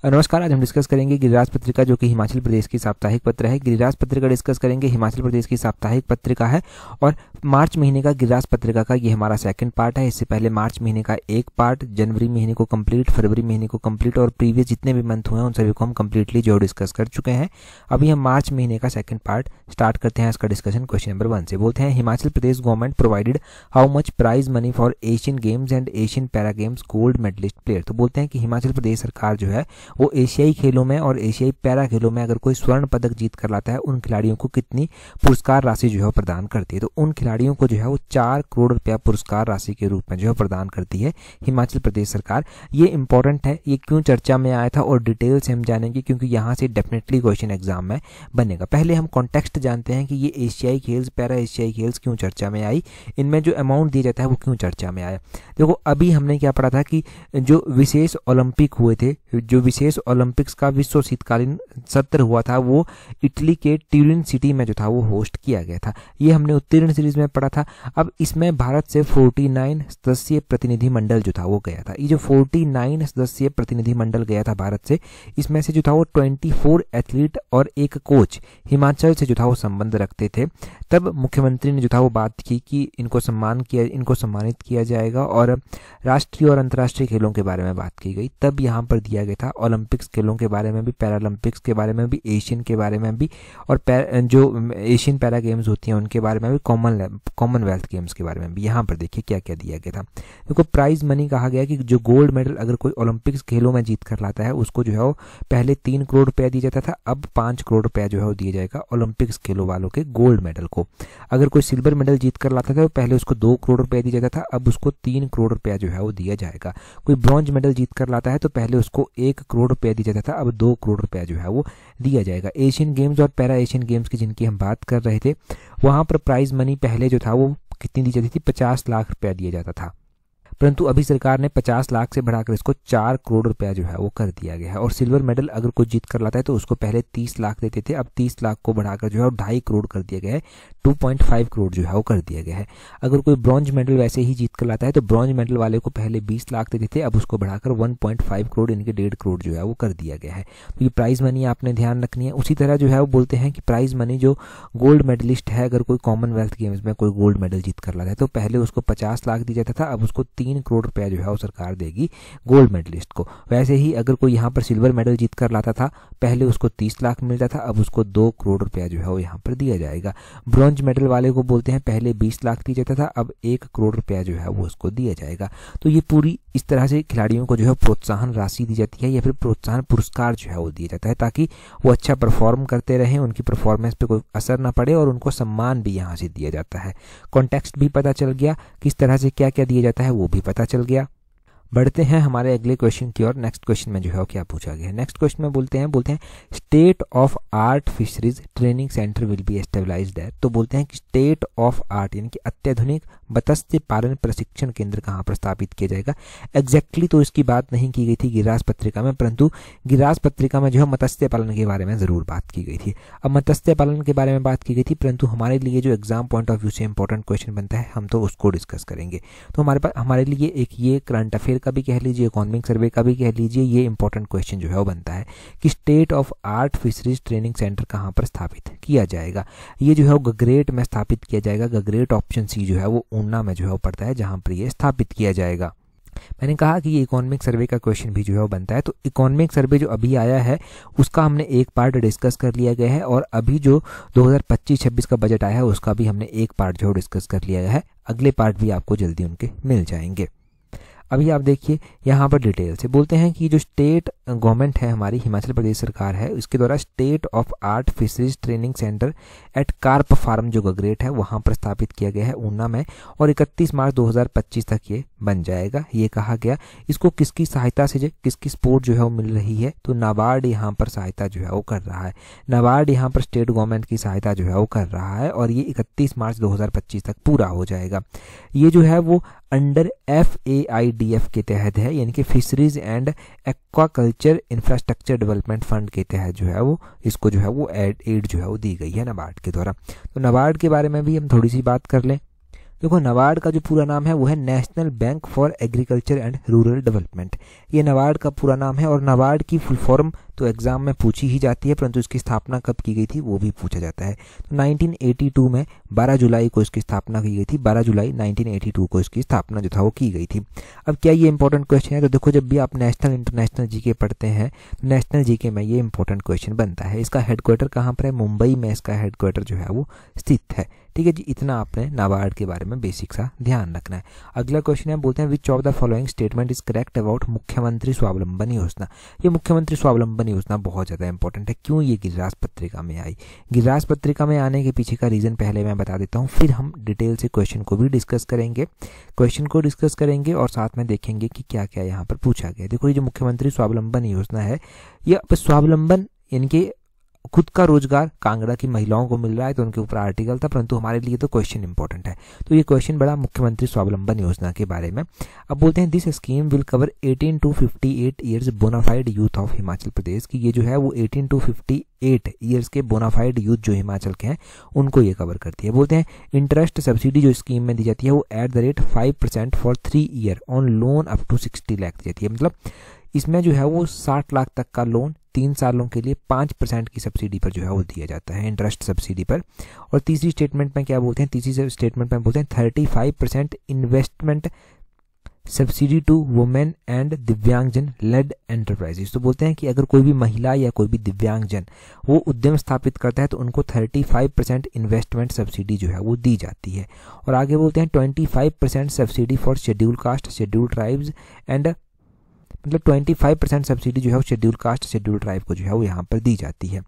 नमस्कार। आज हम डिस्कस करेंगे गिरिराज पत्रिका, जो कि हिमाचल प्रदेश की साप्ताहिक पत्र है। गिरिराज पत्रिका डिस्कस करेंगे, हिमाचल प्रदेश की साप्ताहिक पत्रिका है और मार्च महीने का गिरिराज पत्रिका का ये हमारा सेकंड पार्ट है। इससे पहले मार्च महीने का एक पार्ट, जनवरी महीने को कंप्लीट, फरवरी महीने को कंप्लीट और प्रीवियस जितने भी मंथ हुए हैं उन सभी को हम कंप्लीटली जो डिस्कस कर चुके हैं। अभी हम मार्च महीने का सेकंड पार्ट स्टार्ट करते हैं। इसका डिस्कशन क्वेश्चन नंबर 1 से। बोलते हैं, Himachal Pradesh government provided how much prize money for Asian Games and Asian Para Games gold medalist player. तो बोलते हैं कि हिमाचल प्रदेश सरकार जो है वो एशियाई खेलों में और एशियाई पैरा खेलों में अगर कोई स्वर्ण पदक जीत कर लाता है उन खिलाड़ियों को कितनी पुरस्कार राशि जो है प्रदान करती है। तो उन खिलाड़ियों को जो है वो 4 करोड़ रुपया पुरस्कार राशि के रूप में जो है प्रदान करती है हिमाचल प्रदेश सरकार। ये इंपॉर्टेंट है, ये क्यों चर्चा में आया था और डिटेल से हम जानेंगे, क्योंकि यहाँ से डेफिनेटली क्वेश्चन एग्जाम में बनेगा। पहले हम कॉन्टेक्स्ट जानते हैं कि ये एशियाई खेल्स, पैरा एशियाई खेल्स क्यों चर्चा में आई, इनमें जो अमाउंट दिया जाता है वो क्यों चर्चा में आया। देखो, अभी हमने क्या पढ़ा था कि जो विशेष ओलंपिक हुए थे, जो विशेष ओलंपिक्स का विश्व शीतकालीन सत्र हुआ था वो इटली के ट्यूरिन सिटी में जो था वो होस्ट किया गया था। ये हमने उत्तीर्ण सीरीज में पढ़ा था। अब इसमें भारत से 49 सदस्यीय प्रतिनिधि मंडल जो था वो गया था। ये जो 49 सदस्यीय प्रतिनिधि मंडल गया था भारत से, इसमें से जो था वो 24 एथलीट और एक कोच हिमाचल से जो था वो संबंध रखते थे। तब मुख्यमंत्री ने जो था वो बात की कि इनको सम्मानित किया जाएगा और राष्ट्रीय और अंतर्राष्ट्रीय खेलों के बारे में बात की गई। तब यहाँ पर दिया गया था ओलंपिक्स खेलों के बारे में भी, पैरालंपिक्स के बारे में भी, एशियन के बारे में भी और जो एशियन पैरा गेम्स होती हैं उनके बारे में भी, कॉमनवेल्थ गेम्स के बारे में भी। यहाँ पर देखिए क्या क्या दिया गया था। देखो, प्राइज मनी कहा गया कि जो गोल्ड मेडल अगर कोई ओलंपिक्स खेलों में जीत कर लाता है उसको जो है वो पहले 3 करोड़ रुपया दिया जाता था, अब 5 करोड़ रुपया जो है वो दिया जाएगा ओलंपिक्स खेलों वालों के गोल्ड मेडल को। अगर कोई सिल्वर मेडल जीत कर लाता था तो पहले उसको 2 करोड़ रुपया दिया जाता था, अब उसको 3 करोड़ रुपया जो है वो दिया जाएगा। कोई ब्रॉन्ज मेडल जीत कर लाता है तो पहले उसको 1 करोड़ रुपया दिया जाता था, अब 2 करोड़ रुपया जो है वो दिया जाएगा। एशियन गेम्स और पैरा एशियन गेम्स की जिनकी हम बात कर रहे थे, वहां पर प्राइज मनी पहले जो था वो कितनी दी जाती थी, 50 लाख रुपया दिया जाता था, परंतु अभी सरकार ने 50 लाख से बढ़ाकर इसको 4 करोड़ रुपया जो है वो कर दिया गया है। और सिल्वर मेडल अगर कोई जीत कर लाता है तो उसको पहले 30 लाख देते थे, अब 30 लाख को बढ़ाकर जो है 2.5 करोड़ कर दिया गया है, 2.5 करोड़ जो है वो कर दिया गया है। अगर कोई ब्रॉन्ज मेडल वैसे ही जीत कर लाता है तो ब्रॉन्ज मेडल वाले को पहले 20 लाख देते थे, अब उसको बढ़ाकर 1.5 करोड़ इनके 1.5 करोड़ जो है वो कर दिया गया है। तो ये प्राइज मनी आपने ध्यान रखनी है। उसी तरह जो है वो बोलते हैं कि प्राइज मनी जो गोल्ड मेडलिस्ट है, अगर कोई कॉमनवेल्थ गेम्स में कोई गोल्ड मेडल जीत कर लाता है तो पहले उसको 50 लाख दिया जाता था, अब उसको 3 करोड़ रुपया जो है वो सरकार देगी गोल्ड मेडलिस्ट को। वैसे ही अगर कोई यहाँ पर सिल्वर मेडल जीत कर लाता था, पहले उसको 30 लाख मिलता था, अब उसको 2 करोड़ रुपया जो है वो यहाँ पर दिया जाएगा। ब्रॉन्ज मेडल वाले को बोलते हैं पहले 20 लाख दिया जाता था, अब 1 करोड़ रुपया जो है वो उसको दिया जाएगा। तो ये पूरी इस तरह से खिलाड़ियों को जो है प्रोत्साहन राशि दी जाती है या फिर प्रोत्साहन पुरस्कार जो है वो दिया जाता है, ताकि वो अच्छा परफॉर्म करते रहें, उनकी परफॉर्मेंस पे कोई असर ना पड़े और उनको सम्मान भी यहाँ से दिया जाता है। कॉन्टेक्स्ट भी पता चल गया, किस तरह से क्या क्या दिया जाता है वो भी पता चल गया। बढ़ते हैं हमारे अगले क्वेश्चन की ओर। नेक्स्ट क्वेश्चन में जो है क्या पूछा गया है। नेक्स्ट क्वेश्चन में बोलते हैं state of art fisheries training centre will be established है। तो बोलते हैं कि स्टेट ऑफ आर्ट यानी कि अत्याधुनिक मत्स्य पालन प्रशिक्षण केंद्र कहाँ पर स्थापित किया जाएगा। एग्जैक्टली तो इसकी बात नहीं की गई थी गिरिराज पत्रिका में, परंतु गिरिराज पत्रिका में जो है मत्स्य पालन के बारे में जरूर बात की गई थी। अब मत्स्य पालन के बारे में बात की गई थी, परंतु हमारे लिए जो एग्जाम पॉइंट ऑफ व्यू से इंपॉर्टेंट क्वेश्चन बनता है हम तो उसको डिस्कस करेंगे। तो हमारे लिए एक ये करंट अफेयर का भी कह लीजिए, इकोनॉमिक सर्वे का भी कह लीजिए, ये इंपॉर्टेंट क्वेश्चन जो है वो बनता है कि state of art fisheries training centre कहाँ पर स्थापित किया जाएगा। ये जो है वो गगरेट में स्थापित किया जाएगा। गगरेट ऑप्शन सी जो है वो ऊना में जो है वो पड़ता है जहां पर ये स्थापित किया जाएगा। मैंने कहा कि ये इकोनॉमिक सर्वे का क्वेश्चन भी जो है वो बनता है। तो इकोनॉमिक सर्वे जो अभी आया है उसका हमने एक पार्ट डिस्कस कर लिया गया है और अभी जो 2025-26 का बजट आया है उसका भी हमने एक पार्ट जो डिस्कस कर लिया है। अगले पार्ट भी आपको जल्दी उनके मिल जाएंगे। अभी आप देखिए यहाँ पर डिटेल से बोलते हैं कि जो स्टेट गवर्नमेंट है हमारी हिमाचल प्रदेश सरकार है, उसके द्वारा state of art fisheries training centre at carp farm जो गगरेट है वहाँ पर स्थापित किया गया है ऊना में और 31 मार्च 2025 तक ये बन जाएगा। ये कहा गया इसको किसकी सहायता से, किसकी सपोर्ट जो है वो मिल रही है, तो नाबार्ड यहाँ पर सहायता जो है वो कर रहा है। नाबार्ड यहाँ पर स्टेट गवर्नमेंट की सहायता जो है वो कर रहा है और ये 31 मार्च 2025 तक पूरा हो जाएगा। ये जो है वो अंडर FAIDF के तहत है, यानी कि fisheries and aquaculture infrastructure development fund के तहत जो है वो इसको जो है वो एड जो है वो दी गई है नाबार्ड के द्वारा। तो नाबार्ड के बारे में भी हम थोड़ी सी बात कर लें। देखो नाबार्ड का जो पूरा नाम है वो है national bank for agriculture and rural development. ये नाबार्ड का पूरा नाम है और नाबार्ड की फुल फॉर्म तो एग्जाम में पूछी ही जाती है, परंतु इसकी स्थापना कब की गई थी वो भी पूछा जाता है। तो 1982 में 12 जुलाई को इसकी स्थापना की गई थी। 12 जुलाई 1982 को इसकी स्थापना जो था वो की गई थी। अब क्या ये इंपॉर्टेंट क्वेश्चन है? तो देखो जब भी आप नेशनल इंटरनेशनल जीके पढ़ते हैं, नेशनल जीके में ये इंपॉर्टेंट क्वेश्चन बनता है। इसका हेडक्वार्टर कहाँ पर है? मुंबई में इसका हेडक्वार्टर जो है वो स्थित है। ठीक है जी, इतना आपने नाबार्ड के बारे में बेसिक सा ध्यान रखना है। अगला क्वेश्चन है, बोलते हैं विच of the following statement is correct about मुख्यमंत्री स्वावलंबन योजना। ये मुख्यमंत्री स्वावलंबन योजना बहुत ज़्यादा इंपॉर्टेंट है। क्यों ये गिरिराज पत्रिका में आई? गिरिराज पत्रिका में आने के पीछे का रीज़न पहले मैं बता देता हूँ, फिर हम डिटेल से क्वेश्चन को भी डिस्कस करेंगे। और साथ में देखेंगे कि क्या क्या यहाँ पर पूछा गया। देखो ये जो मुख्यमंत्री स्वावलंबन योजना है, ये स्वावलंबन यानी कि खुद का रोजगार कांगड़ा की महिलाओं को मिल रहा है, तो उनके ऊपर आर्टिकल था, परंतु हमारे लिए तो क्वेश्चन इंपॉर्टेंट है। तो ये क्वेश्चन बड़ा मुख्यमंत्री स्वावलंबन योजना के बारे में। अब बोलते हैं this scheme will cover 18 to 58 years bonafide youth of Himachal Pradesh की। ये जो है वो 18 to 58 ईयर्स के बोनाफाइड यूथ जो हिमाचल के हैं उनको ये कवर करती है। बोलते हैं इंटरेस्ट सब्सिडी जो स्कीम में दी जाती है वो at the rate 5% for 3 year on loan up to 60 lakh दी जाती है। मतलब इसमें जो है वो 60 लाख तक का लोन 3 सालों के लिए 5% की सब्सिडी पर जो है वो दिया जाता है, इंटरेस्ट सब्सिडी पर। और तीसरी स्टेटमेंट में क्या बोलते हैं? तीसरी स्टेटमेंट में बोलते हैं 35% investment subsidy to women and दिव्यांगजन लेड एंटरप्राइजेस। तो बोलते हैं कि अगर कोई भी महिला या कोई भी दिव्यांगजन वो उद्यम स्थापित करता है तो उनको 35% इन्वेस्टमेंट सब्सिडी जो है वो दी जाती है। और आगे बोलते हैं 25% subsidy for schedule caste, schedule tribes and मतलब 25% सब्सिडी जो है वो शेड्यूल कास्ट, शेड्यूल ट्राइब को जो है वो यहाँ पर दी जाती है।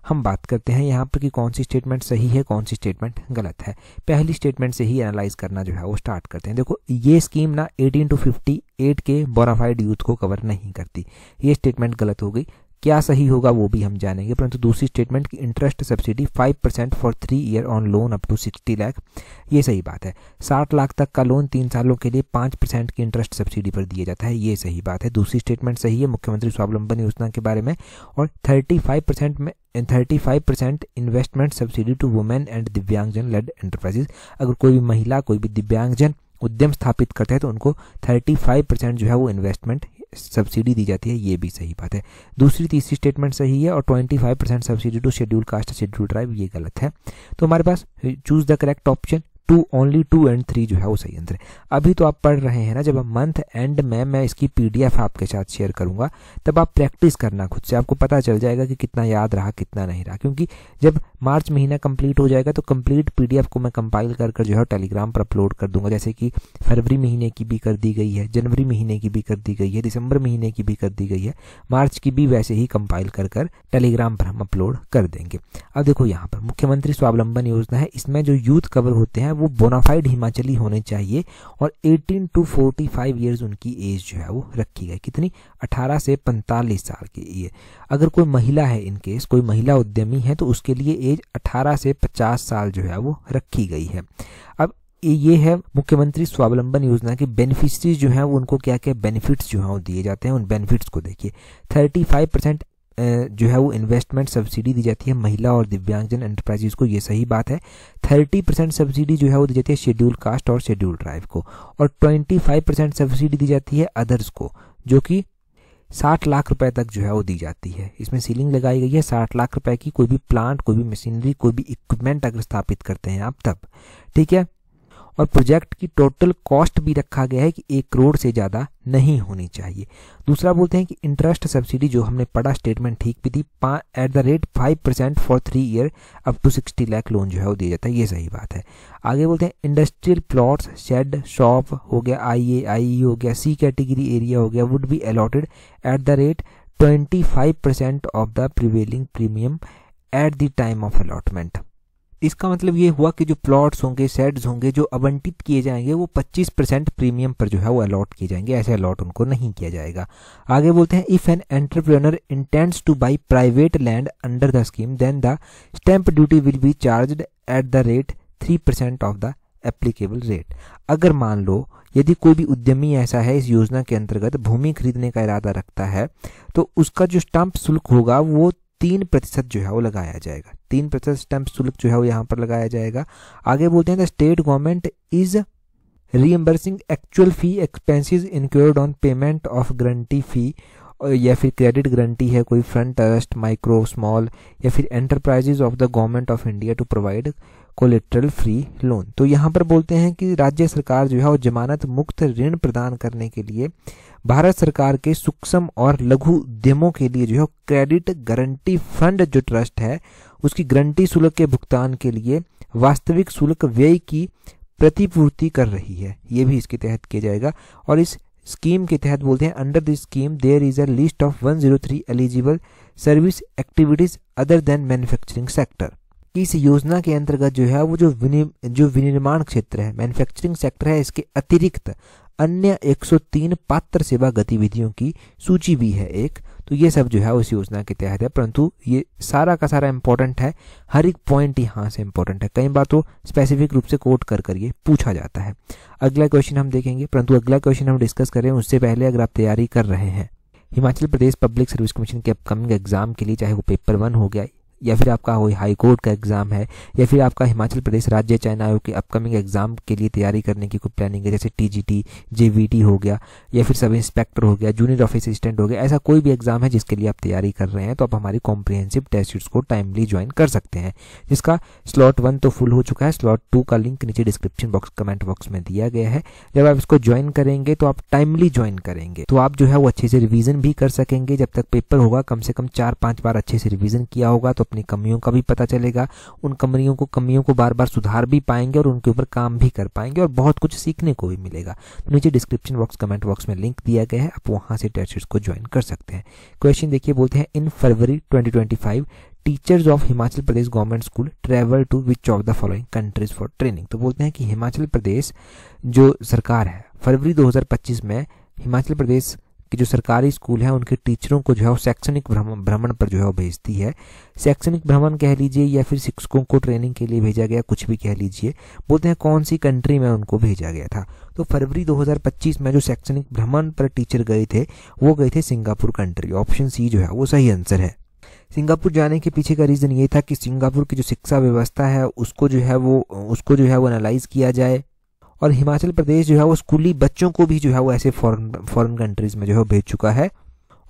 हम बात करते हैं यहाँ पर कि कौन सी स्टेटमेंट सही है, कौन सी स्टेटमेंट गलत है। पहली स्टेटमेंट से ही एनालाइज करना जो है वो स्टार्ट करते हैं। देखो ये स्कीम ना 18 to 58 के बोनाफाइड यूथ को कवर नहीं करती, ये स्टेटमेंट गलत हो गई। क्या सही होगा वो भी हम जानेंगे, परंतु दूसरी स्टेटमेंट की interest subsidy 5% for 3 year on loan up to 60 lakh, ये सही बात है। 60 लाख तक का लोन 3 सालों के लिए 5% की इंटरेस्ट सब्सिडी पर दिया जाता है, ये सही बात है। दूसरी स्टेटमेंट सही है मुख्यमंत्री स्वावलंबन योजना के बारे में। और 35% investment subsidy to women and दिव्यांगजन लेड एंटरप्राइजेस। अगर कोई भी महिला, कोई भी दिव्यांगजन उद्यम स्थापित करते हैं तो उनको 35% जो है वो इन्वेस्टमेंट सब्सिडी दी जाती है, ये भी सही बात है। दूसरी तीसरी स्टेटमेंट सही है। और 25% subsidy to schedule caste, schedule tribe, ये गलत है। तो हमारे पास choose the correct option, only 2 और 3 जो है वो सही आंसर है। अभी तो आप पढ़ रहे हैं ना, जब मंथ एंड में मैं इसकी PDF आपके साथ शेयर करूंगा तब आप प्रैक्टिस करना खुद से, आपको पता चल जाएगा कि कितना याद रहा कितना नहीं रहा। क्योंकि जब मार्च महीना कंप्लीट हो जाएगा तो कंप्लीट PDF को मैं कंपाइल कर जो है टेलीग्राम पर अपलोड कर दूंगा। जैसे कि फरवरी महीने की भी कर दी गई है, जनवरी महीने की भी कर दी गई है, दिसंबर महीने की भी कर दी गई है, मार्च की भी वैसे ही कंपाइल कर टेलीग्राम पर हम अपलोड कर देंगे। अब देखो यहाँ पर मुख्यमंत्री स्वावलंबन योजना है, इसमें जो यूथ कवर होते हैं वो बोनाफाइड हिमाचली होने चाहिए और 18 to 45 ईयर्स उनकी एज जो है वो रखी गई। कितनी? 18 से 45 साल की ये। अगर कोई महिला है, इन केस कोई महिला उद्यमी है तो उसके लिए एज 18 से 50 साल जो है वो रखी गई है। अब ये है मुख्यमंत्री स्वावलंबन योजना के बेनिफिशरीज जो हैं वो उनको क्या क्या बेनिफिट्स जो हैं वो दिए जाते हैं। उन बेनिफिट्स को देखिए, 35% जो है वो इन्वेस्टमेंट सब्सिडी दी जाती है महिला और दिव्यांगजन एंटरप्राइजेस को, ये सही बात है। 30% सब्सिडी जो है वो दी जाती है शेड्यूल कास्ट और शेड्यूल ट्राइब को। और 25% सब्सिडी दी जाती है अदर्स को, जो कि 60 लाख रुपए तक जो है वो दी जाती है। इसमें सीलिंग लगाई गई है 60 लाख रुपए की। कोई भी प्लांट, कोई भी मशीनरी, कोई भी इक्विपमेंट अगर स्थापित करते हैं आप तब, ठीक है। और प्रोजेक्ट की टोटल कॉस्ट भी रखा गया है कि 1 करोड़ से ज़्यादा नहीं होनी चाहिए। दूसरा बोलते हैं कि इंटरेस्ट सब्सिडी जो हमने पढ़ा स्टेटमेंट ठीक भी थी, at the rate 5% for 3 year up to 60 lakh loan जो है वो दिया जाता है, ये सही बात है। आगे बोलते हैं इंडस्ट्रियल प्लॉट्स, शेड, शॉप हो गया, IE हो गया, C कैटेगरी एरिया हो गया, would be allotted eight the rate 25% of the prevailing premium at the time of allotment. इसका मतलब ये हुआ कि जो प्लॉट्स होंगे, शेड्स होंगे जो आवंटित किए जाएंगे वो 25% प्रीमियम पर जो है वो अलॉट किए जाएंगे, ऐसे अलॉट उनको नहीं किया जाएगा। आगे बोलते हैं if an entrepreneur intends to buy private land under the scheme then the stamp duty will be charged at the rate 3% of the applicable rate. अगर मान लो यदि कोई भी उद्यमी ऐसा है इस योजना के अंतर्गत भूमि खरीदने का इरादा रखता है तो उसका जो स्टैंप शुल्क होगा वो 3% जो है वो लगाया जाएगा। 3% स्टैंप शुल्क जो है वो यहाँ पर लगाया जाएगा। आगे बोलते हैं the state government is reimbursing actual fee expenses incurred on payment of guarantee fee, या फिर क्रेडिट गारंटी है कोई फ्रंट ट्रस्ट माइक्रो स्मॉल या फिर enterprises of the government of India to provide collateral free loan. तो यहाँ पर बोलते हैं कि राज्य सरकार जो है वो जमानत मुक्त ऋण प्रदान करने के लिए भारत सरकार के सूक्ष्म और लघु उद्यमों के लिए जो है क्रेडिट गारंटी फंड जो ट्रस्ट है उसकी गारंटी शुल्क के भुगतान के लिए वास्तविक शुल्क व्यय की प्रतिपूर्ति कर रही है, ये भी इसके तहत किया जाएगा। और इस स्कीम के तहत बोलते हैं under this scheme there is a list of 103 eligible service activities other than manufacturing sector. इस योजना के अंतर्गत जो है वो जो विनिर्माण क्षेत्र है, मैन्युफैक्चरिंग सेक्टर है, इसके अतिरिक्त अन्य 103 पात्र सेवा गतिविधियों की सूची भी है एक। तो ये सब जो है उस योजना के तहत है, परंतु ये सारा का सारा इंपॉर्टेंट है, हर एक पॉइंट यहाँ से इंपॉर्टेंट है। कई बार तो स्पेसिफिक रूप से कोट कर ये पूछा जाता है। अगला क्वेश्चन हम देखेंगे, परंतु अगला क्वेश्चन हम डिस्कस करें उससे पहले अगर आप तैयारी कर रहे हैं हिमाचल प्रदेश पब्लिक सर्विस कमीशन के अपकमिंग एग्जाम के लिए, चाहे वो पेपर 1 हो गया या फिर आपका हाई कोर्ट का एग्जाम है या फिर आपका हिमाचल प्रदेश राज्य चयन आयोग के अपकमिंग एग्जाम के लिए तैयारी करने की कोई प्लानिंग है, जैसे टीजीटी, जेवीटी हो गया या फिर सब इंस्पेक्टर हो गया, जूनियर ऑफिस असिस्टेंट हो गया, ऐसा कोई भी एग्जाम है जिसके लिए आप तैयारी कर रहे हैं तो आप हमारी कॉम्प्रिहेंसिव टेस्ट सीरीज को टाइमली ज्वाइन कर सकते हैं, जिसका स्लॉट 1 तो फुल हो चुका है, स्लॉट 2 का लिंक नीचे डिस्क्रिप्शन बॉक्स कमेंट बॉक्स में दिया गया है। जब आप इसको ज्वाइन करेंगे तो आप टाइमली ज्वाइन करेंगे तो आप जो है वो अच्छे से रिवीजन भी कर सकेंगे। जब तक पेपर होगा कम से कम 4-5 बार अच्छे से रिवीजन किया होगा तो अपनी कमियों का भी पता चलेगा, उन कमियों को बार बार सुधार भी पाएंगे और उनके ऊपर काम भी कर पाएंगे और बहुत कुछ सीखने को भी मिलेगा। तो नीचे डिस्क्रिप्शन बॉक्स कमेंट बॉक्स में लिंक दिया गया है, आप वहां से टेस्ट सीरीज को ज्वाइन कर सकते हैं। क्वेश्चन देखिए, बोलते हैं in February 2025 teachers of Himachal Pradesh government school travel to which of the following countries for training. तो बोलते हैं कि हिमाचल प्रदेश जो सरकार है फरवरी 2025 में हिमाचल प्रदेश कि जो सरकारी स्कूल है उनके टीचरों को जो है वो शैक्षणिक भ्रमण पर जो है वो भेजती है। शैक्षणिक भ्रमण कह लीजिए या फिर शिक्षकों को ट्रेनिंग के लिए भेजा गया, कुछ भी कह लीजिए। बोलते हैं कौन सी कंट्री में उनको भेजा गया था। तो फरवरी 2025 में जो शैक्षणिक भ्रमण पर टीचर गए थे वो गए थे सिंगापुर कंट्री। ऑप्शन सी जो है वो सही आंसर है। सिंगापुर जाने के पीछे का रीजन ये था कि सिंगापुर की जो शिक्षा व्यवस्था है उसको जो है वो एनालाइज किया जाए और हिमाचल प्रदेश जो है वो स्कूली बच्चों को भी जो है वो ऐसे फॉरेन कंट्रीज में जो है भेज चुका है।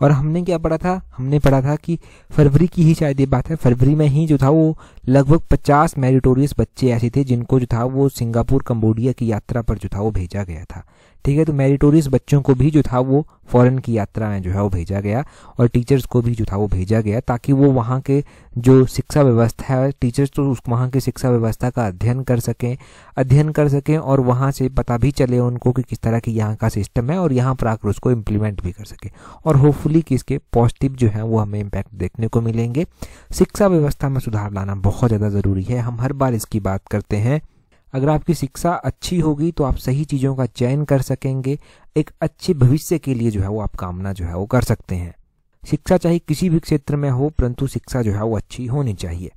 और हमने क्या पढ़ा था, हमने पढ़ा था कि फरवरी की ही शायद ये बात है, फरवरी में ही जो था वो लगभग 50 मेरिटोरियस बच्चे ऐसे थे जिनको जो था वो सिंगापुर कंबोडिया की यात्रा पर जो था वो भेजा गया था। ठीक है, तो मेरिटोरियस बच्चों को भी जो था वो फॉरेन की यात्रा में जो है वो भेजा गया और टीचर्स को भी जो था वो भेजा गया ताकि वो वहाँ के जो शिक्षा व्यवस्था है, टीचर्स तो उस वहाँ की शिक्षा व्यवस्था का अध्ययन कर सकें और वहाँ से पता भी चले उनको कि किस तरह की यहाँ का सिस्टम है और यहाँ पर आकर उसको इम्प्लीमेंट भी कर सके और होपफुली कि इसके पॉजिटिव जो है वो हमें इम्पैक्ट देखने को मिलेंगे। शिक्षा व्यवस्था में सुधार लाना बहुत ज़्यादा ज़रूरी है, हम हर बार इसकी बात करते हैं। अगर आपकी शिक्षा अच्छी होगी तो आप सही चीज़ों का चयन कर सकेंगे, एक अच्छे भविष्य के लिए जो है वो आप कामना जो है वो कर सकते हैं। शिक्षा चाहे किसी भी क्षेत्र में हो परंतु शिक्षा जो है वो अच्छी होनी चाहिए।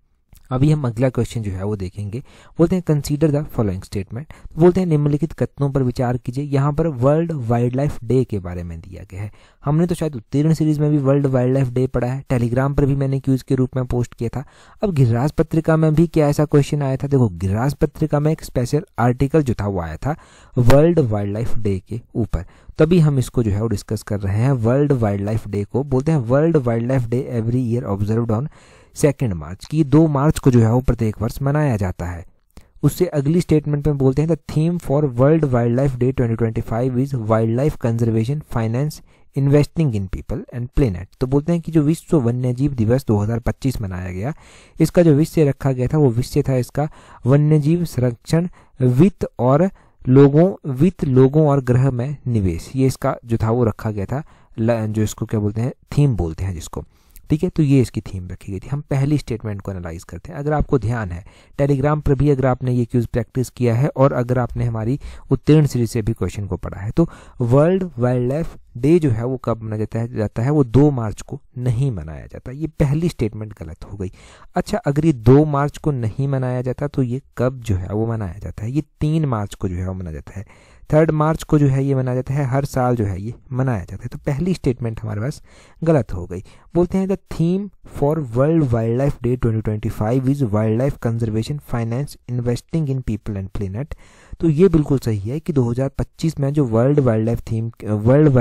अभी हम अगला क्वेश्चन जो है वो देखेंगे। बोलते हैं कंसीडर द फॉलोइंग स्टेटमेंट। बोलते हैं निम्नलिखित कथनों पर विचार कीजिए। यहाँ पर वर्ल्ड वाइल्ड लाइफ डे के बारे में दिया गया है। हमने तो शायद उत्तीर्ण सीरीज में भी वर्ल्ड वाइल्ड लाइफ डे पढ़ा है, टेलीग्राम पर भी मैंने क्यूज के रूप में पोस्ट किया था। अब गिरिराज पत्रिका में भी क्या ऐसा क्वेश्चन आया था? देखो, गिरिराज पत्रिका में एक स्पेशल आर्टिकल जो था वो आया था वर्ल्ड वाइल्ड लाइफ डे के ऊपर, तभी हम इसको जो है वो डिस्कस कर रहे हैं वर्ल्ड वाइल्ड लाइफ डे को। बोलते हैं world wild life day every year observed on 2 मार्च की 2 मार्च को जो है वो प्रत्येक वर्ष मनाया जाता है। उससे अगली स्टेटमेंट में बोलते हैं the theme for world wild life day 2025 is wild life conservation, finance, investing in people and planet. तो बोलते हैं कि जो विश्व वन्यजीव दिवस 2025 मनाया गया, इसका जो विषय रखा गया था वो विषय था इसका वन्यजीव संरक्षण, वित्त लोगों और ग्रह में निवेश। ये इसका जो था वो रखा गया था, जो इसको क्या बोलते हैं, थीम बोलते हैं जिसको। ठीक है, तो ये इसकी थीम रखी गई थी। हम पहली स्टेटमेंट को एनालाइज करते हैं। अगर आपको ध्यान है टेलीग्राम पर भी अगर आपने ये क्यूज प्रैक्टिस किया है और अगर आपने हमारी उत्तीर्ण सीरीज से भी क्वेश्चन को पढ़ा है तो वर्ल्ड वाइल्ड लाइफ डे जो है वो कब मनाया जाता है? वो 2 मार्च को नहीं मनाया जाता। ये पहली स्टेटमेंट गलत हो गई। अच्छा, अगर ये 2 मार्च को नहीं मनाया जाता तो ये कब जो है वो मनाया जाता है? ये 3 मार्च को जो है वो मनाया जाता है। 3 मार्च को जो है ये मनाया जाता है, हर साल जो है ये मनाया जाता है। तो पहली स्टेटमेंट हमारे पास गलत हो गई। बोलते हैं the theme for world wild life day 2025 is wild life conservation, finance, investing in people and planet. तो ये बिल्कुल सही है कि 2025 में जो वर्ल्ड वाइल्ड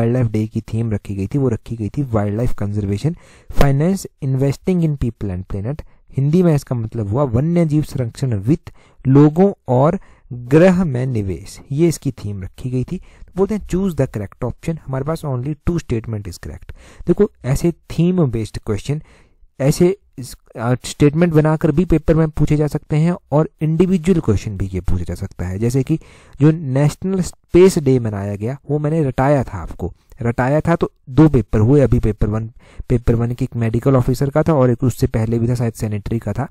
लाइफ डे की थीम रखी गई थी वो रखी गई थी wild life conservation, finance, investing in people and planet. Hindi में इसका मतलब हुआ वन्य जीव संरक्षण, वित्त, लोगों और ग्रह में निवेश। ये इसकी थीम रखी गई थी। तो बोलते हैं चूज द करेक्ट ऑप्शन। हमारे पास ओनली 2 स्टेटमेंट इज करेक्ट। देखो ऐसे थीम बेस्ड क्वेश्चन ऐसे स्टेटमेंट बनाकर भी पेपर में पूछे जा सकते हैं और इंडिविजुअल क्वेश्चन भी ये पूछा जा सकता है। जैसे कि जो नेशनल स्पेस डे मनाया गया वो मैंने रटाया था, आपको रटाया था, तो 2 पेपर हुए अभी। पेपर वन की एक मेडिकल ऑफिसर का था और एक उससे पहले भी था, शायद सैनिटरी का था।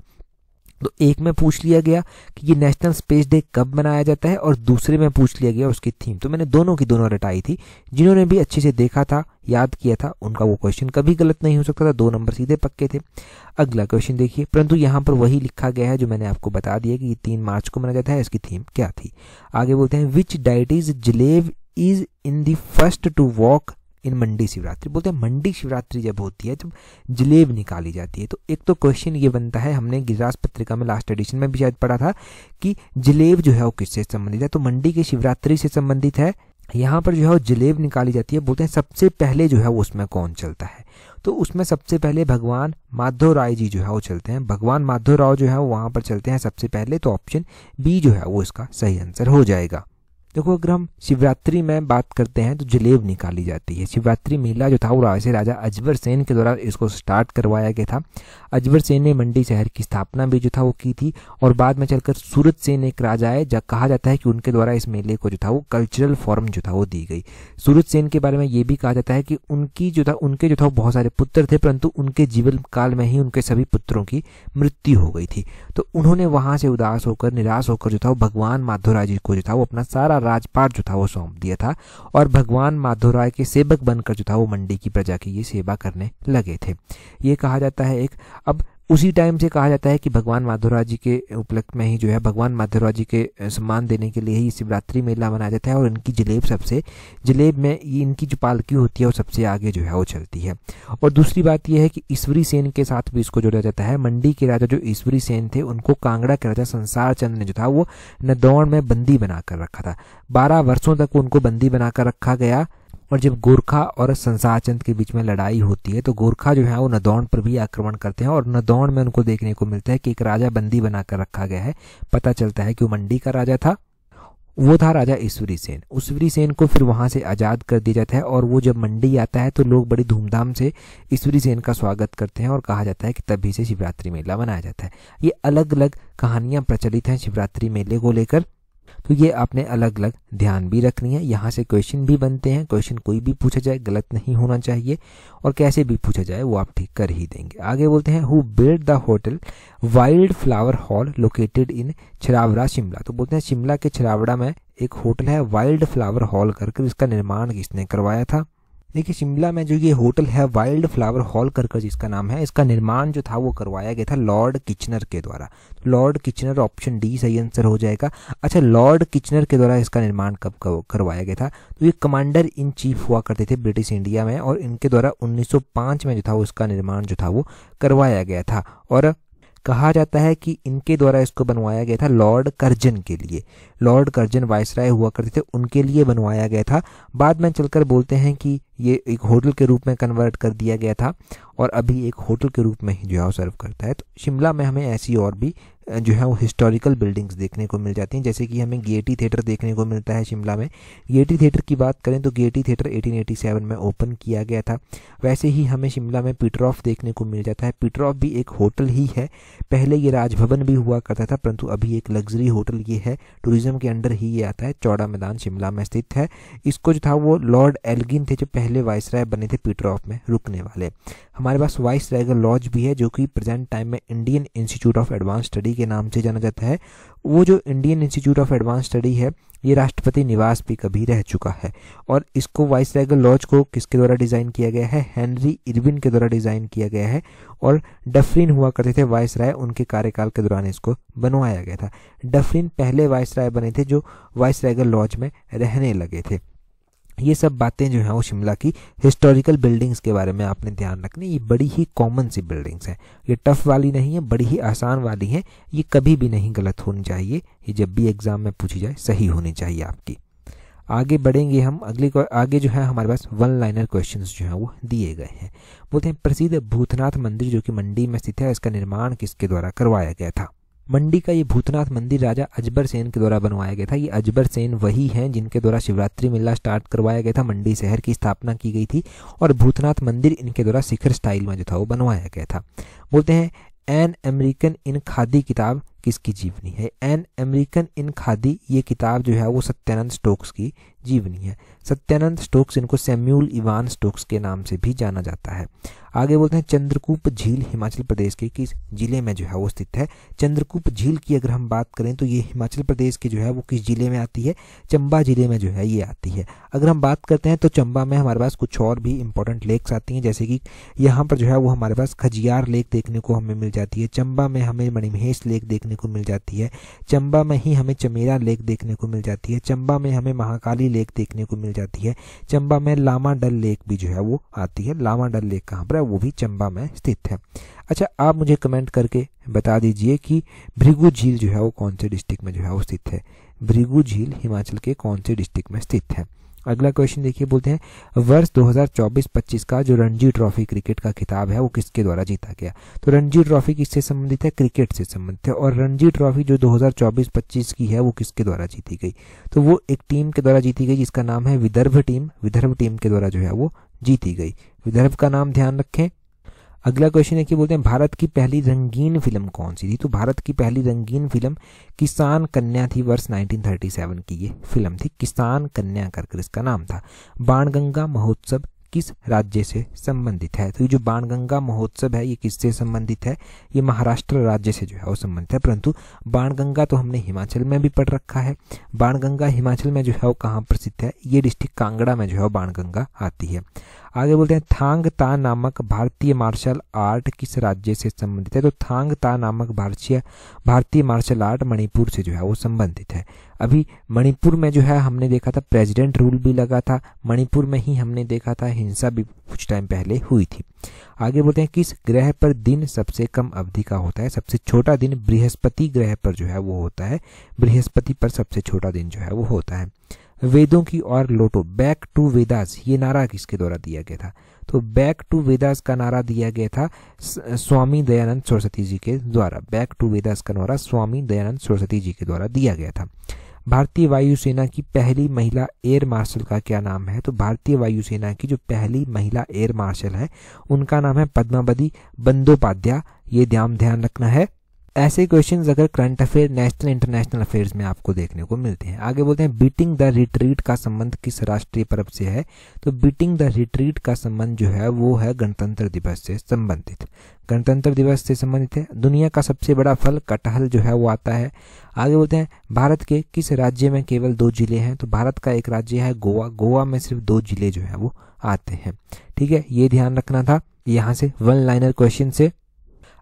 तो एक में पूछ लिया गया कि ये नेशनल स्पेस डे कब मनाया जाता है और दूसरे में पूछ लिया गया उसकी थीम। तो मैंने दोनों की दोनों रटाई थी। जिन्होंने भी अच्छे से देखा था, याद किया था, उनका वो क्वेश्चन कभी गलत नहीं हो सकता था। 2 नंबर सीधे पक्के थे। अगला क्वेश्चन देखिए, परंतु यहाँ पर वही लिखा गया है जो मैंने आपको बता दिया कि 3 मार्च को मनाया जाता है। इसकी थीम क्या थी? आगे बोलते हैं which deities Jaleb is in the first to walk in Mandi Shivratri. बोलते हैं मंडी शिवरात्रि जब होती है, जब जलेब निकाली जाती है, तो एक तो क्वेश्चन ये बनता है, हमने गिरिराज पत्रिका में लास्ट एडिशन में भी शायद पढ़ा था कि जलेब जो है वो किससे संबंधित है, तो मंडी की शिवरात्रि से संबंधित है। यहाँ पर जो है वो जलेब निकाली जाती है। बोलते हैं सबसे पहले जो है वो उसमें कौन चलता है, तो उसमें सबसे पहले भगवान माधव राय जी जो है वो चलते हैं। भगवान माधव राव जो है वो वहाँ पर चलते हैं सबसे पहले। तो ऑप्शन बी जो है वो इसका सही आंसर हो जाएगा। देखो अगर हम शिवरात्रि में बात करते हैं तो जलेब निकाली जाती है। शिवरात्रि मेला जो था वो राजा अजबर सेन के द्वारा इसको स्टार्ट करवाया गया था। अजबर सेन ने मंडी शहर की स्थापना भी जो था वो की थी और बाद में चलकर सूरत सेन एक राजा है, जब कहा जाता है कि उनके द्वारा इस मेले को जो था वो कल्चरल फॉर्म जो था वो दी गई। सूरत सेन के बारे में ये भी कहा जाता है कि उनके जो था वो बहुत सारे पुत्र थे, परंतु उनके जीवन काल में ही उनके सभी पुत्रों की मृत्यु हो गई थी। तो उन्होंने वहां से उदास होकर, निराश होकर जो था वो भगवान माधवराय जी को जो था वो अपना सारा राजपाट जो था वो सौंप दिया था और भगवान माधवराय के सेवक बनकर जो था वो मंडी की प्रजा की ये सेवा करने लगे थे। ये कहा जाता है एक, अब उसी टाइम से कहा जाता है कि भगवान माधवराय जी के उपलक्ष्य में ही जो है भगवान माधवराय जी के सम्मान देने के लिए ही शिवरात्रि मेला मनाया जाता है और इनकी जलेब में इनकी जो पालकी होती है वो सबसे आगे जो है वो चलती है। और दूसरी बात यह है कि ईश्वरी सेन के साथ भी इसको जोड़ा जाता है। मंडी के राजा जो ईश्वरी सेन थे उनको कांगड़ा के राजा संसार चंद ने जो था वो नदौड़ में बंदी बनाकर रखा था। 12 वर्षों तक उनको बंदी बनाकर रखा गया और जब गोरखा और संसार चंद के बीच में लड़ाई होती है तो गोरखा जो है वो नदौड़ पर भी आक्रमण करते हैं और नदौड़ में उनको देखने को मिलता है कि एक राजा बंदी बनाकर रखा गया है। पता चलता है कि वो मंडी का राजा था, वो था राजा ईश्वरी सेन। ईश्वरी सेन को फिर वहां से आज़ाद कर दिया जाता है और वो जब मंडी आता है तो लोग बड़ी धूमधाम से ईश्वरी सेन का स्वागत करते हैं और कहा जाता है कि तभी से शिवरात्रि मेला मनाया जाता है। ये अलग अलग कहानियां प्रचलित हैं शिवरात्रि मेले को लेकर, तो ये आपने अलग अलग ध्यान भी रखनी है। यहाँ से क्वेश्चन भी बनते हैं, क्वेश्चन कोई भी पूछा जाए गलत नहीं होना चाहिए और कैसे भी पूछा जाए वो आप ठीक कर ही देंगे। आगे बोलते हैं who build the hotel Wild Flower Hall located in Chharabra Shimla. तो बोलते हैं शिमला के छरावड़ा में एक होटल है वाइल्ड फ्लावर हॉल करके, इसका निर्माण किसने करवाया था? देखिए शिमला में जो ये होटल है वाइल्ड फ्लावर हॉल करके जिसका नाम है, इसका निर्माण जो था वो करवाया गया था लॉर्ड किचनर के द्वारा। लॉर्ड किचनर, ऑप्शन डी सही आंसर हो जाएगा। अच्छा, लॉर्ड किचनर के द्वारा इसका निर्माण कब करवाया गया था? तो ये कमांडर इन चीफ हुआ करते थे ब्रिटिश इंडिया में और इनके द्वारा 1905 में जो था वो इसका निर्माण जो था वो करवाया गया था और कहा जाता है कि इनके द्वारा इसको बनवाया गया था लॉर्ड कर्जन के लिए। लॉर्ड कर्जन वायसराय हुआ करते थे, उनके लिए बनवाया गया था। बाद में चलकर बोलते हैं कि ये एक होटल के रूप में कन्वर्ट कर दिया गया था और अभी एक होटल के रूप में ही जो है वो सर्व करता है। तो शिमला में हमें ऐसी और भी जो है वो हिस्टोरिकल बिल्डिंग्स देखने को मिल जाती हैं, जैसे कि हमें गेयटी थिएटर देखने को मिलता है शिमला में। गेयटी थिएटर की बात करें तो गेयटी थिएटर 1887 में ओपन किया गया था। वैसे ही हमें शिमला में पीटरऑफ देखने को मिल जाता है। पीटरऑफ भी एक होटल ही है, पहले ये राजभवन भी हुआ करता था परंतु अभी एक लग्जरी होटल ये है, टूरिज्म के अंडर ही ये आता है। चौड़ा मैदान शिमला में स्थित है। इसको जो था वो लॉर्ड एल्गिन थे जो पहले वाइसराय बने थे पीटरऑफ में रुकने वाले। हमारे पास वाइसराय लॉज भी है जो कि प्रेजेंट टाइम में Indian institute of advance study study के नाम से जाना जाता है। वो जो Indian institute of advance study है ये राष्ट्रपति निवास भी कभी रह चुका है। और इसको वाइसराय लॉज को किसके द्वारा डिज़ाइन किया गया है? हेनरी इरविन के द्वारा डिज़ाइन किया गया है। और डफरिन हुआ करते थे वाइसराय, उनके कार्यकाल के दौरान इसको बनवाया गया था। डफरिन पहले वाइसराय बने थे जो वाइसराय लॉज में रहने लगे थे। ये सब बातें जो हैं वो शिमला की हिस्टोरिकल बिल्डिंग्स के बारे में आपने ध्यान रखनी। ये बड़ी ही कॉमन सी बिल्डिंग्स हैं, ये टफ वाली नहीं है, बड़ी ही आसान वाली हैं। ये कभी भी नहीं गलत होनी चाहिए, ये जब भी एग्जाम में पूछी जाए सही होनी चाहिए आपकी। आगे बढ़ेंगे हम, आगे जो है हमारे पास वन लाइनर क्वेश्चंस जो हैं वो दिए गए हैं। बोलते हैं प्रसिद्ध भूतनाथ मंदिर जो कि मंडी में स्थित है, इसका निर्माण किसके द्वारा करवाया गया था? मंडी का ये भूतनाथ मंदिर राजा अजबर सेन के द्वारा बनवाया गया था। ये अजबर सेन वही हैं जिनके द्वारा शिवरात्रि मेला स्टार्ट करवाया गया था, मंडी शहर की स्थापना की गई थी और भूतनाथ मंदिर इनके द्वारा शिखर स्टाइल में जो था वो बनवाया गया था। बोलते हैं एन अमेरिकन इन खादी किताब किसकी जीवनी है? एन अमेरिकन इन खादी ये किताब जो है वो सत्यानंद स्टोक्स की जीवनी है। सत्यानंद स्टोक्स, इनको सैम्यूल इवान स्टोक्स के नाम से भी जाना जाता है। आगे बोलते हैं चंद्रकूप झील हिमाचल प्रदेश के किस जिले में जो है वो स्थित है? चंद्रकूप झील की अगर हम बात करें तो ये हिमाचल प्रदेश की जो है वो किस जिले में आती है? चंबा जिले में जो है ये आती है। अगर हम बात करते हैं तो चंबा में हमारे पास कुछ और भी इंपॉर्टेंट लेक्स आती हैं, जैसे कि यहाँ पर जो है वो हमारे पास खजियार लेक देखने को हमें मिल जाती है। चंबा में हमें मणिमहेश लेक देखने को मिल जाती है। चंबा में ही हमें चमेरा लेक देखने को मिल जाती है। चंबा में हमें महाकाली लेक देखने को मिल जाती है। चंबा में लामा डल लेक भी जो है वो आती है। लामा डल लेक कहाँ पर है? वो भी चंबा में स्थित है। अच्छा, आप मुझे कमेंट करके बता दीजिए कि भृगु झील जो है वो कौन से डिस्ट्रिक्ट में जो है वो स्थित है? भृगु झील हिमाचल के कौन से डिस्ट्रिक्ट में स्थित है? अगला क्वेश्चन देखिए, बोलते हैं वर्ष 2024-25 का जो रणजी ट्रॉफी क्रिकेट का खिताब है वो किसके द्वारा जीता गया? तो रणजी ट्रॉफी किससे संबंधित है? क्रिकेट से संबंधित है। और रणजी ट्रॉफी जो 2024-25 की है वो किसके द्वारा जीती गई? तो वो एक टीम के द्वारा जीती गई जिसका नाम है विदर्भ टीम। विदर्भ टीम के द्वारा जो है वो जीती गई। विदर्भ का नाम ध्यान रखें। अगला क्वेश्चन है कि बोलते हैं भारत की पहली रंगीन फिल्म कौन सी थी? तो भारत की पहली रंगीन फिल्म किसान कन्या थी। वर्ष 1937 की ये फिल्म थी, किसान कन्या करके इसका नाम था। बाणगंगा महोत्सव किस राज्य से संबंधित है? तो ये जो बाणगंगा महोत्सव है ये किससे संबंधित है? ये महाराष्ट्र राज्य से जो है वो संबंधित है। परंतु बाणगंगा तो हमने हिमाचल में भी पढ़ रखा है। बाणगंगा हिमाचल में जो है वो कहाँ प्रसिद्ध है? ये डिस्ट्रिक्ट कांगड़ा में जो है वो बाणगंगा आती है। आगे बोलते हैं थांग ता नामक भारतीय मार्शल आर्ट किस राज्य से संबंधित है? तो थांग ता नामक भारतीय मार्शल आर्ट मणिपुर से जो है वो संबंधित है। अभी मणिपुर में जो है हमने देखा था प्रेसिडेंट रूल भी लगा था, मणिपुर में ही हमने देखा था हिंसा भी कुछ टाइम पहले हुई थी। आगे बोलते हैं किस ग्रह पर दिन सबसे कम अवधि का होता है? सबसे छोटा दिन बृहस्पति ग्रह पर जो है वो होता है। बृहस्पति पर सबसे छोटा दिन जो है वो होता है। वेदों की ओर लौटो, बैक टू वेदास, ये नारा किसके द्वारा दिया गया था? तो बैक टू वेदास का नारा दिया गया था स्वामी दयानंद सरस्वती जी के द्वारा। बैक टू वेदास का नारा स्वामी दयानंद सरस्वती जी के द्वारा दिया गया था। भारतीय वायुसेना की पहली महिला एयर मार्शल का क्या नाम है? तो भारतीय वायुसेना की जो पहली महिला एयर मार्शल है उनका नाम है पद्मावती बंदोपाध्याय। ये ध्यान रखना है। ऐसे क्वेश्चंस अगर current affair, national international affairs में आपको देखने को मिलते हैं। आगे बोलते हैं बीटिंग द रिट्रीट का संबंध किस राष्ट्रीय पर्व से है? तो बीटिंग द रिट्रीट का संबंध जो है वो है गणतंत्र दिवस से संबंधित। गणतंत्र दिवस से संबंधित है। दुनिया का सबसे बड़ा फल कटहल जो है वो आता है। आगे बोलते हैं भारत के किस राज्य में केवल 2 जिले हैं? तो भारत का एक राज्य है गोवा। गोवा में सिर्फ 2 जिले जो है वो आते हैं। ठीक है, ये ध्यान रखना था यहाँ से वन लाइनर क्वेश्चन से।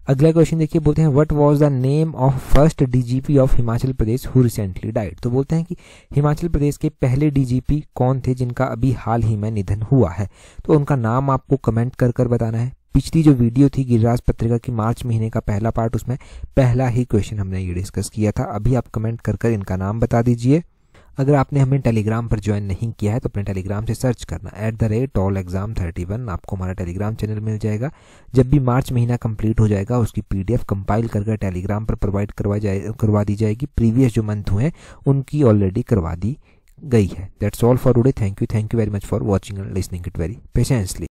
अगला क्वेश्चन देखिए, बोलते हैं what was the name of first DGP of Himachal Pradesh who recently died? तो बोलते हैं कि हिमाचल प्रदेश के पहले डीजीपी कौन थे जिनका अभी हाल ही में निधन हुआ है? तो उनका नाम आपको कमेंट कर बताना है। पिछली जो वीडियो थी गिरिराज पत्रिका की मार्च महीने का पहला पार्ट, उसमें पहला ही क्वेश्चन हमने ये डिस्कस किया था। अभी आप कमेंट कर इनका नाम बता दीजिए। अगर आपने हमें टेलीग्राम पर ज्वाइन नहीं किया है तो अपने टेलीग्राम से सर्च करना @allexam31, आपको हमारा टेलीग्राम चैनल मिल जाएगा। जब भी मार्च महीना कंप्लीट हो जाएगा उसकी PDF कंपाइल कर टेलीग्राम पर प्रोवाइड करवा दी जाएगी। प्रीवियस जो मंथ हुए उनकी ऑलरेडी करवा दी गई है। That's all for today. Thank you very much for watching and listening it very patiently.